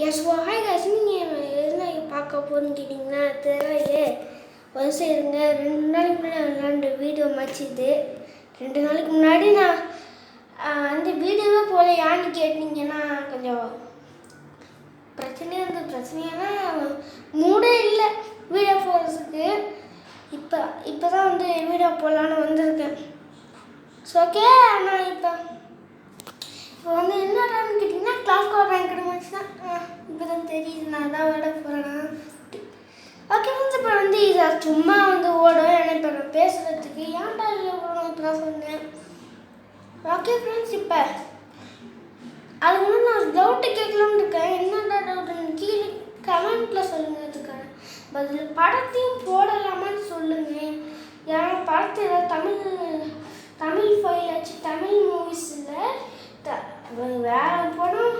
S ஓ hi guys, நீங்கள் என்ன பார்க்க போகிறேன்னு கேட்டிங்கன்னா தெரியலையே. வருஷம் இருங்க, 2 நாளைக்கு முன்னாடி விளாண்ட வீடியோ இது 2 நாளைக்கு முன்னாடி நான் அந்த வீடியோவே போல யான்னு கேட்டிங்கன்னா கொஞ்சம் பிரச்சனையானா மூடே இல்லை வீடியோ போடுறதுக்கு. இப்போ தான் வந்து வீடியோ போடலான்னு வந்திருக்கேன். ஸோ ஓகே, ஆனால் இப்போ வந்து என்னடான்னு கேட்டிங்கன்னா கிளாஸ் கோட் ரேங்க் கிடைச்சு தான் இப்போ தான் தெரியுது. நான் தான் விட போகிறேன்னா ஓகே ஃப்ரெண்ட்ஸ். இப்போ வந்து இதை சும்மா வந்து ஓடும் எனக்கு இப்போ பேசுகிறதுக்கு ஏன்டா இல்லை ஓடணும் இப்போ தான் சொன்னேன். ஓகே ஃப்ரெண்ட்ஸ், இப்போ அது வந்து நான் டவுட்டு கேட்கலான்னு இருக்கேன். என்னடா டவுட்டுன்னு கீழே கமெண்ட்டில் சொல்லுங்கள். அதுக்கான பதில் படத்தையும் போடலாமான்னு சொல்லுங்கள். ஏன்னா படத்தை ஏதாவது தமிழ் ஃபைல் ஆச்சு, தமிழ் மூவிஸ் இல்லை, வேறு படம்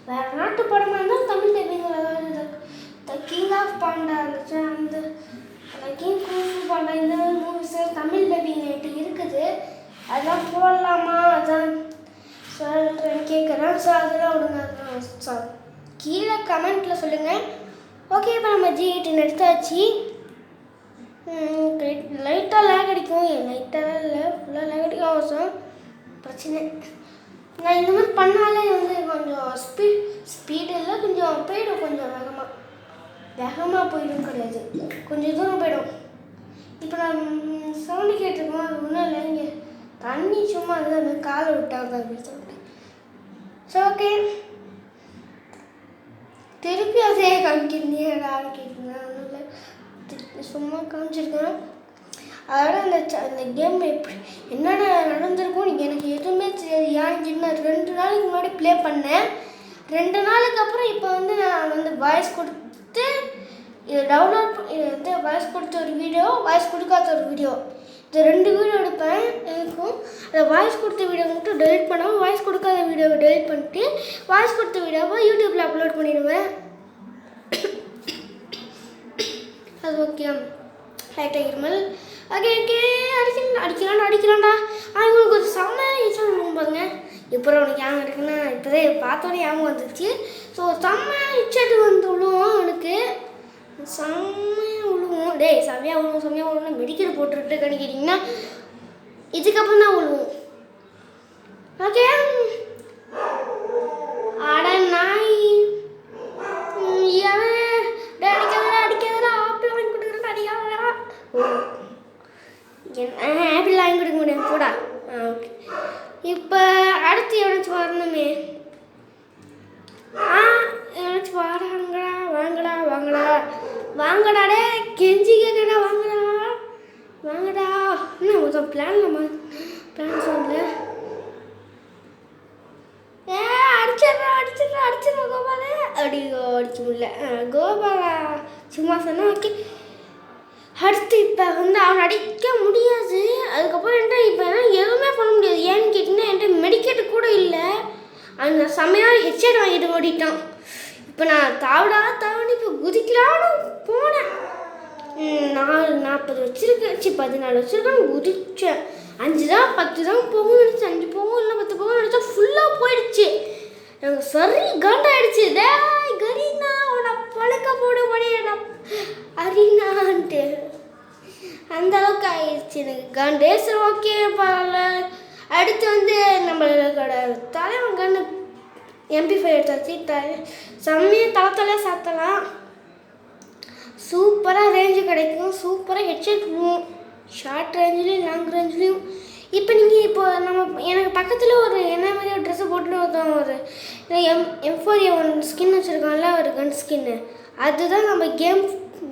வேறு நாட்டு படமாக இருந்தால் தமிழ் டப்பிங். அதாவது த கிங் ஆஃப் பாண்டா இருந்துச்சு, அந்த கிங் குங்ஃபு பாண்டா இந்த மாதிரி மூவிஸு தமிழ் டப்பிங் ஆகிட்டு இருக்குது. அதெல்லாம் போடலாமா அதான் சொல்கிறேன் கேட்குறேன். ஸோ அதெல்லாம் விடுங்க, கீழே கமெண்ட்டில் சொல்லுங்கள். ஓகே, இப்போ நம்ம G18 எடுத்தாச்சு. லைட்டாக லேக் அடிக்கும், லைட்டாக இல்லை ஃபுல்லாக லேக் அடிக்கும் அவசரம் பிரச்சனை. நான் இந்த மாதிரி பண்ணாலே வந்து கொஞ்சம் ஸ்பீடில் கொஞ்சம் போயிடும், கொஞ்சம் வேகமாக போயிடும் கிடையாது, கொஞ்சம் தூரம் போயிடும். இப்போ நான் சவுண்டு கேட்டிருக்கோம், அது ஒன்றும் இல்லை, இங்கே தண்ணி சும்மா அதுதான் காலை விட்டாங்க அப்படின்னு சொல்லிட்டு. ஸோ ஓகே, திருப்பி அதே காமிக்கிறீங்கடான்னு கேட்டிங்கன்னா ஒன்றும் இல்லை, சும்மா காமிச்சிருக்கேன். அதோட அந்த கேம் எப்படி என்னென்ன நடந்திருக்கும் எனக்கு எதுவுமே தெரியாது. ஏன்னு நான் 2 நாளைக்கு முன்னாடி ப்ளே பண்ணேன். 2 நாளுக்கு அப்புறம் இப்போ வந்து நான் வந்து வாய்ஸ் கொடுத்து இதை டவுன்லோட் வந்து வாய்ஸ் கொடுத்த ஒரு வீடியோ, வாய்ஸ் கொடுக்காத ஒரு வீடியோ, இது 2 வீடியோ எடுப்பேன். இருக்கும் அந்த வாய்ஸ் கொடுத்த வீடியோ மட்டும் டெலிட் பண்ணாமல் வாய்ஸ் கொடுக்காத வீடியோவை டெலிட் பண்ணிட்டு வாய்ஸ் கொடுத்த வீடியோவை யூடியூப்பில் அப்லோட் பண்ணிடுவேன். அது ஓகே, லைட்டாக இருமல். ஓகே அடிக்கலாம்டா. அவங்களுக்கு ஒரு செம்மையான ஹெட்ஷாட் பாருங்க. இப்போ உனக்கு ஞாபகம் இருக்குன்னா இப்போதே பார்த்தோன்னே ஞாபகம் வந்துச்சு. ஸோ செம்மையான ஹெட்ஷாட் வந்து விழுவும், அவனுக்கு செம்மையாக விழுவும். செம்மையாக விழுவும்னா மெடிக்கல் போட்டுட்டு கேட்டிங்கன்னா இதுக்கப்புறம் தான் விழுவும். ஓகே, ஆட நாய் ஆப்பிள் வாங்கி கொடுக்க முடியும் போடா. ஓகே, இப்போ அடுத்து எவனாச்சும் வரணுமே. எவனாச்சும் வாங்கடாடே கெஞ்சி கேட்கடா, வாங்கடா. என்ன மொத்தம் பிளான் சொல்லல. அடிச்சிடா கோபால அப்படி அடிச்சு முடியல. கோபாலா சும்மா சொன்னா ஓகே. அடுத்து இப்போ வந்து அவன் அடிக்க முடியாது. அதுக்கப்புறம் என்கிட்ட இப்போ எதுவுமே பண்ண முடியாது. ஏன்னு கேட்டிங்கன்னா என்கிட்ட மெடிக்கெட்டு கூட இல்லை. அந்த செம்மையான ஹெட்செட் வாங்கிட்டு ஓடிட்டான். இப்போ நான் தாவடி இப்போ குதிக்கலான்னு போனேன். 40 வச்சுருக்கேன், 14 வச்சுருக்கேன்னு குதிச்சேன். 5 தான் 10 தான் போகும் நினச்சி, 5 போகும் இல்லை 10 போகும் நினச்சா ஃபுல்லாக போயிடுச்சு. எனக்கு சரி காண்டாயிடுச்சு. கரீனா உன்னை பழக்க போட முடியும் அரினான்ட்டு அந்த அளவுக்கு ஆயிடுச்சு எனக்கு காண்டே. சரி ஓகே பரவாயில்ல. அடுத்து வந்து நம்மளோட தலைவன் கண்ணு MP5 எடுத்தாச்சு. செம்மையாக தலையாக சாத்தலாம். சூப்பராக ரேஞ்சு கிடைக்கும், சூப்பராக ஹெட்செட் விழுவும், ஷார்ட் ரேஞ்சிலையும் லாங் ரேஞ்சிலையும். இப்போ எனக்கு பக்கத்தில் ஒரு என்ன மாதிரி ஒரு ட்ரெஸ்ஸை போட்டுன்னு ஒருத்தவங்க ஒரு M4A1 ஸ்கின் வச்சுருக்கான்ல, ஒரு கன் ஸ்கின்னு. அதுதான் நம்ம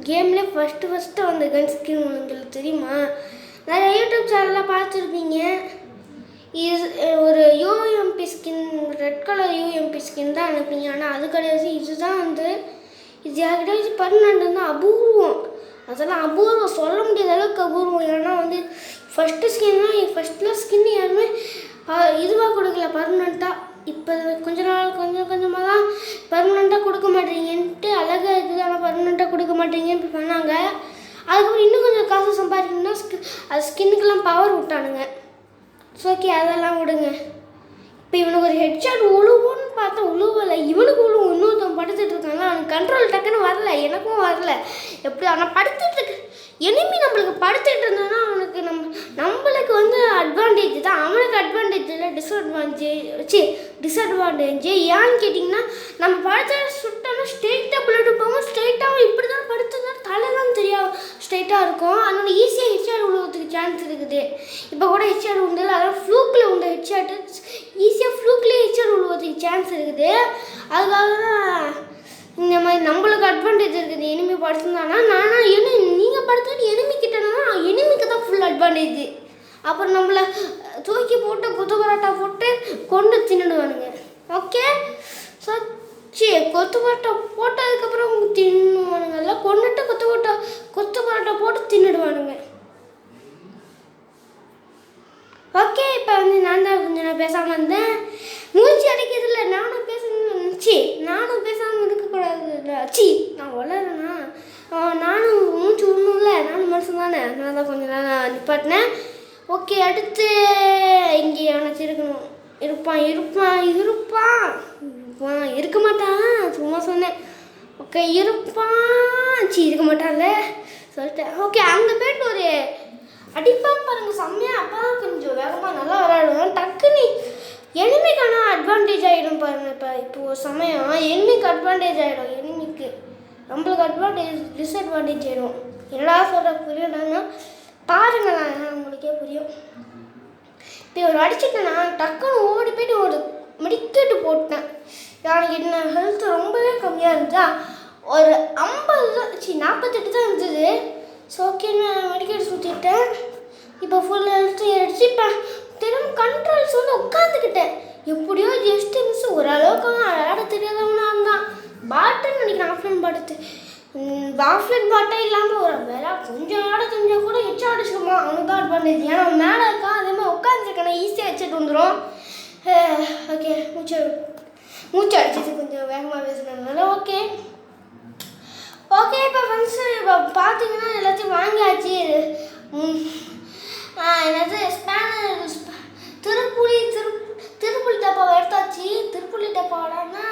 கேம்லேயே ஃபஸ்ட்டு வந்த கன் ஸ்கின். உங்களுக்கு தெரியுமா? நிறைய யூடியூப் சேனலில் பார்த்துருப்பீங்க. இது ஒரு UMP skin, red colour UMP skin தான் அனுப்பிங்க. ஆனால் அது கிடையாது, இதுதான் வந்து இது யார்கிட்ட பர்மனெண்ட் வந்து அபூர்வம். அதெல்லாம் அபூர்வம், சொல்ல முடியாத அளவுக்கு அபூர்வம். ஏன்னா வந்து ஃபஸ்ட்டில் ஸ்கின் யாருமே இதுவாக கொடுக்கல பர்மனெண்ட்டாக. இப்போ கொஞ்சமாக தான் பர்மனெண்ட்டாக கொடுக்க மாட்டேங்கன்ட்டு அழகாக இருக்குது, ஆனால் பர்மனெண்ட்டாக கொடுக்க மாட்டேங்கன்னு பண்ணாங்க. அதுக்கப்புறம் இன்னும் கொஞ்சம் காசு சம்பாதிக்கணும்னா அது ஸ்கின்னுக்கெல்லாம் பவர் விட்டானுங்க. ஸோ ஓகே, அதெல்லாம் விடுங்க. இப்போ இவனுக்கு ஒரு ஹெட்ஷாட் உழுவுன்னு பார்த்தா உழுவலை, இவனுக்கு உழுவும். இன்னொருத்தன் படுத்துட்டு இருக்காங்களா அவனுக்கு கண்ட்ரோல் டக்குன்னு வரல, எனக்கும் வரல. எப்படி ஆனால் படுத்துட்டு இருக்கு எனிமி நம்மளுக்கு படுத்துட்டு இருந்தோன்னா அவனுக்கு நம்மளுக்கு வந்து அட்வான்டேஜ் தான், அவனுக்கு அட்வான்டேஜ் இல்லை டிஸ்அட்வான்டேஜ். ஏன்னு கேட்டிங்கன்னா நம்ம படுத்து சுட்டோம்னா ஸ்ட்ரெயிட்டாக புல்லட்டு போகும், ஸ்ட்ரெயிட்டாகவும் இப்படி தான் படுத்துதான் தலை தான் தெரியும் ஸ்ட்ரெயிட்டாக இருக்கும். அதனால ஈஸியாக ஹெட்ஷாட் விழுவதுக்கு சான்ஸ் இருக்குது. இப்போ கூட ஹெட்ஷாட் உண்டு, அதாவது ஃப்ளூக்கில் உண்டு ஹெட்ஷாட்டு, ஈஸியாக ஃப்ளூக்லேயே ஹெட்ஷாட் விழுவதுக்கு சான்ஸ் இருக்குது. அதுக்காக தான் இந்த மாதிரி நம்மளுக்கு அட்வான்டேஜ் இருக்குது. எனிமி படுத்துருந்தானா நீங்கள் படுத்துட்டு எனிமி கிட்டனா எனிமிக்கு தான் ஃபுல் அட்வான்டேஜ். அப்புறம் நம்மளை தூக்கி போட்டு கொத்து பரோட்டா போட்டு கொண்டு தின்னுடுவானுங்க. ஓகே, ஸோ கொத்து பரோட்டா போட்டதுக்கப்புறம் தின்னுவானுங்கல்ல, கொண்டுட்டு கொத்து பரோட்டா போட்டு தின்னுடுவானுங்க. ஓகே, இப்போ வந்து நான் தான் கொஞ்சம் நான் பேசாமல் இருந்தேன், மூச்சு அடைக்கிறதில்ல. நானும் பேசாமல் இருக்கக்கூடாது. நான் வளரேண்ணா, நானும் மூச்சு விடணும்ல, நானும் மனுஷன் தானே, நான் தான் கொஞ்சம் நான் நிப்பாட்டினேன். ஓகே, அடுத்து இங்கே அவனை இருக்கணும். இருப்பான் இருக்க மாட்டான், சும்மா சொன்னேன். ஓகே, இருக்க மாட்டான்ல சொல்லிட்டேன். ஓகே, அங்கே போய்ட்டு ஒரு அடிப்பான் பாருங்கள் செம்மையாக, அப்போ தான் கொஞ்சம் வேகமாக நல்லா விளையாடுவேன். டக்குன்னு எனிமிக்கான அட்வான்டேஜ் ஆகிடும் பாருங்கள். இப்போ ஒரு சமயம் எனிமிக்கு அட்வான்டேஜ் ஆகிடும், எனிமிக்கு நம்மளுக்கு அட்வான்டேஜ் டிஸ்அட்வான்டேஜ் ஆகிடும். என்னடா சொல்கிற புரியலன்னா பாருங்களேன், உங்களுக்கே புரியும். இப்போ ஒரு அடிச்சுட்டேன்னா டக்குன்னு ஓடி போய்ட்டு ஒரு மெடிக்கெட்டு போட்டேன். எனக்கு என்ன ஹெல்த் ரொம்பவே கம்மியாக இருந்துச்சா, ஒரு 48 தான் இருந்தது. ஸோ ஓகே, நான் மெடிக்கெட் சுற்றிட்டேன். இப்போ ஃபுல் ஹெல்த் ஆகிடுச்சு. இப்போ திரும்ப கண்ட்ரோல்ஸ் வந்து உட்காந்துக்கிட்டேன். எப்படியோ ஜஸ்ட் மிஸ், ஓரளவுக்கு விளையாட தெரியாதவனா இருந்தான். பாட்டுன்னு நினைக்கிறேன், ஆஃப்லைன் பாட்டே இல்லாமல் ஒரு கொஞ்சம் ஆட தெரிஞ்சால் கூட ஹெட்ஷாட் அடிச்சிருமா, அவனுக்கு தான் அட்வான்டேஜ். ஏன்னா அவன் மேலே இருக்கான், அதே மாதிரி உட்காந்துருக்கேன், ஈஸியாக ஹெட்ஷாட் வந்துடும். ஓகே, மூச்சு அடிச்சிட்டு கொஞ்சம் வேகமாக பேசுனால. ஓகே, இப்போ ஃப்ரெண்ட்ஸு இப்போ பார்த்தீங்கன்னா எல்லாத்தையும் வாங்கியாச்சு. என்னது திருப்புளி டப்பாவை எடுத்தாச்சு. திருப்புளி டப்பாவோடனா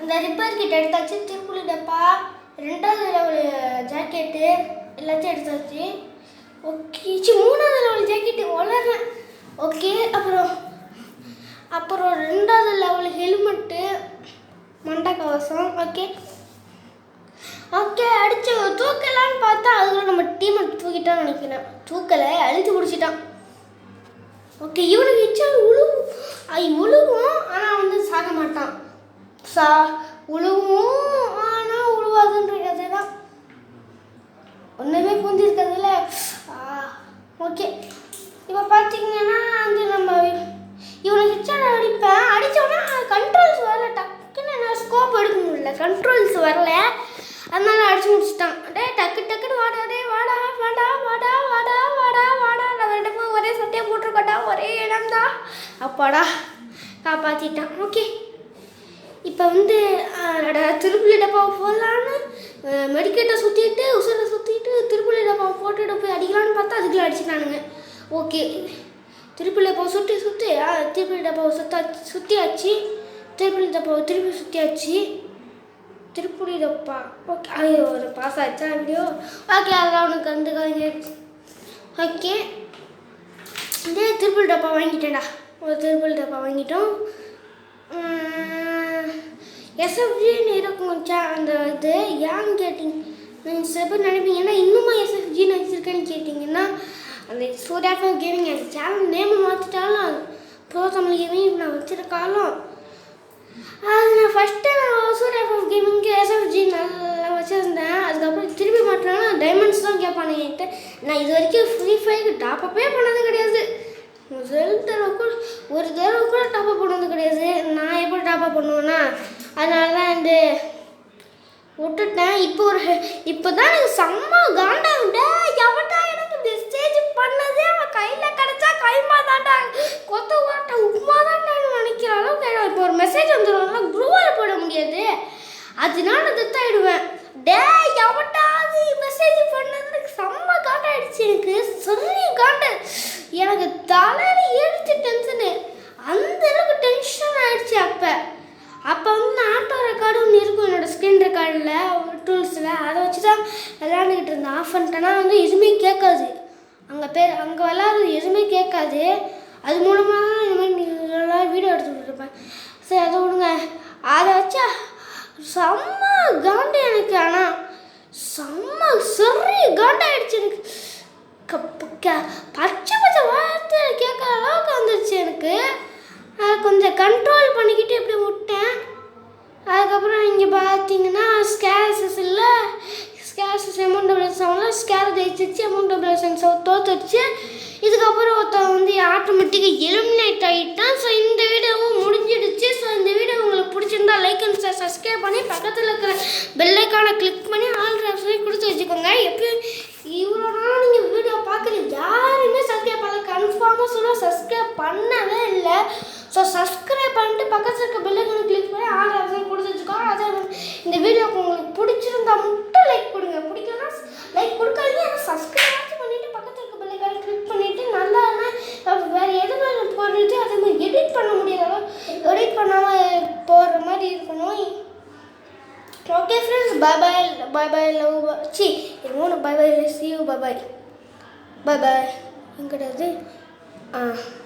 அந்த ரிப்பேர் கிட்ட எடுத்தாச்சு. திருப்புளி டப்பா, 2வது லெவல் ஜாக்கெட்டு எல்லாத்தையும் எடுத்தாச்சு. ஓகே, 3வது லெவல் ஜாக்கெட்டு வளர்றேன். ஓகே, அப்புறம் 2வது லெவல் ஹெல்மெட்டு, மண்டை கவசம். ஓகே, அடித்து தூக்கலான்னு பார்த்தா அதுக்குள்ள நம்ம டீமை தூக்கிட்டான்னு நினைக்கிறேன். தூக்கலை, அழுத்தி பிடிச்சிட்டான். ஓகே, இவனுக்கு ஹெட்ஷாட் உழுவும், ஆனால் வந்து சாக மாட்டான். உழுவும் ஆனால் உழுவாதுன்ற கதை தான், ஒன்றுமே புரிஞ்சிருக்கிறதுல. ஓகே, இப்போ பார்த்தீங்கன்னா வந்து நம்ம இவனை ஹெட்ஷாட் அடித்தோன்னா கண்ட்ரோல்ஸ் வரல, டக்குன்னு நான் ஸ்கோப் எடுக்க முடியல, கண்ட்ரோல்ஸ் வரல, அதனால அடிச்சு முடிச்சிட்டான். டக்குன்னு வாடா நம்ம 2 பேரும் ஒரே சட்டையை போட்டிருக்கட்டா, ஒரே இடம்தா, அப்பாடா காப்பாற்றிட்டான். ஓகே, இப்போ வந்து திருப்புளி டப்பாவை போடலான்னு மெடிக்கெட்டை சுற்றிட்டு உசுரை சுற்றிட்டு திருப்புளி டப்பாவை போட்டுட்டு போய் அடிக்கலான்னு பார்த்தா அதுக்குள்ளே அடிச்சுட்டானுங்க. ஓகே, திருப்புளி டப்பாவை திருப்புளி டப்பாவை சுற்றியாச்சு. திருப்புளி டப்பாவை திருப்பி சுற்றியாச்சு. திருப்புளி டப்பா. ஓகே, ஐயோ, ஒரு பாஸ் ஆச்சா வீடியோ. ஓகே, அதெல்லாம் அவனுக்கு கண்டுக்காதீங்க. ஓகே, திருப்புளி டப்பா வாங்கிட்டேன்டா. ஒரு திருப்புளி டப்பா வாங்கிட்டோம். எஸ்எஃப்ஜின்னு இருக்கும் அந்த இது. ஏன்னு கேட்டிங்க, நீங்கள் சில பேர் நினைப்பீங்கன்னா இன்னுமா எஸ்எஃப்ஜின்னு வச்சுருக்கேன்னு கேட்டிங்கன்னா, அந்த சூர்யா கேமிங் அந்த சேனல் நேமை மாற்றிட்டாலும் ப்ரோ தமிழ் கேமிங் நான் வச்சுருக்காலும் அது நான் ஃபஸ்ட்டு சூர்யா கேமிங்க்கு எஸ்எஃப்ஜி நல்லா வச்சுருந்தேன். அதுக்கப்புறம் திருப்பி மாட்டினாலும் டைமண்ட்ஸ் தான் கேட்பானு என்கிட்ட. நான் இது வரைக்கும் ஃப்ரீ ஃபயருக்கு டாப்பப்பே பண்ணது கிடையாது. ஒரு தடவை கூட டாப்அப் பண்ணது கிடையாது. நான் எப்படி டாப்அப் பண்ணுவேன்னா, அதனால தான் வந்து விட்டுட்டேன். இப்போ தான் எனக்கு செம்ம காண்டாகுண்டா. எவன்டா எனக்கு மெசேஜ் பண்ணதே அவன் கையில் கிடச்சா கைமா தாண்டா கொத்து வாட்ட உப்புமா தாண்டான்னு நினைக்கிற அளவுக்கு இப்போ ஒரு மெசேஜ் வந்துடும்னா குரூவால் போட முடியாது, அதனால தத்தாயிடுவேன். எவன்டா அது மெசேஜ் பண்ணது எனக்கு செம்ம காண்டாயிடுச்சு. எனக்கு சொல்லி காண்ட எனக்கு தலையில் ஏறிச்சு டென்ஷனு, அந்த அளவுக்கு டென்ஷன் ஆகிடுச்சு. அப்போ வந்து ஆட்டோ ரெக்கார்டு ஒன்று இருக்கும் என்னோட கார்டில் டூல்ஸில் அதை வச்சு தான் விளையாண்டுக்கிட்டு இருந்தேன். ஆஃப் பண்ணிட்டேன்னா வந்து எதுவுமே கேட்காது, அங்கே விளையாடுறது எதுவுமே கேட்காது. அது மூலமாக தான் இந்த மாதிரி நீங்களாம் வீடியோ எடுத்துக்கிட்டு இருப்பேன். சரி அதை விடுங்க. அதை வச்சா செம்ம காண்டு எனக்கு. ஆனால் செம்ம சரி காண்டாயிடுச்சு எனக்கு. பச்சை பச்சை வார்த்தை கேட்குற அளவுக்கு வந்துடுச்சு எனக்கு. அதை கொஞ்சம் கண்ட்ரோல் பண்ணிக்கிட்டு இப்படி விட்டேன். அதுக்கப்புறம் இங்கே பார்த்தீங்கன்னா ஸ்கேர்ஸஸ் இல்லை, ஸ்கேர்ஸஸ் M177 ஸ்கேர் ஜெயிச்சிச்சு, M177 தோத்துடுச்சு. இதுக்கப்புறம் ஒருத்தன் வந்து ஆட்டோமேட்டிக்காக எலிமினேட் ஆகிட்டான். ஸோ இந்த வீடியோவும் முடிஞ்சிடுச்சு. ஸோ இந்த வீடியோ உங்களுக்கு பிடிச்சிருந்தா லைக் அண்ட் சப்ஸ்கிரைப் பண்ணி பக்கத்தில் இருக்கிற பெல்லைக்கான கிளிக் பண்ணி ஆல் ஆப்ஷனையும் கொடுத்து வச்சுக்கோங்க. எப்பயும் இவ்வளோ நாள் நீங்கள் வீடியோ பார்க்குறீங்க யாருமே சப்ஸ்கிரைப் பண்ணல, கன்ஃபார்மாக சொல்ல சப்ஸ்கிரைப் பண்ணவே இல்லை. ஸோ சப்ஸ்கிரைப் பண்ணிட்டு பக்கத்தில் இருக்க பெல்லைக்கான கிளிக் பண்ணி ஆல் ஆப்ஷனையும் கொடுத்து வச்சுக்கோங்க. அதே இந்த வீடியோக்கு உங்களுக்கு பிடிச்சிருந்தா மட்டும் லைக் கொடுங்க, பிடிக்கலன்னா லைக் கொடுக்காதீங்க. ஆனால் சப்ஸ்கிரைப் பண்ணிவிட்டு பக்கத்தில் இருக்க பெல்லைக்கான கிளிக் பண்ணிவிட்டு நல்லா வேறு எதுவும் போட்டுட்டு அதே மாதிரி எடிட் பண்ண முடியாத எடிட் பண்ணாமல் போடுற மாதிரி இருக்கணும். Okay friends, bye bye, bye bye, love see bye bye, see you, bye bye, bye bye. எங்கிட்ட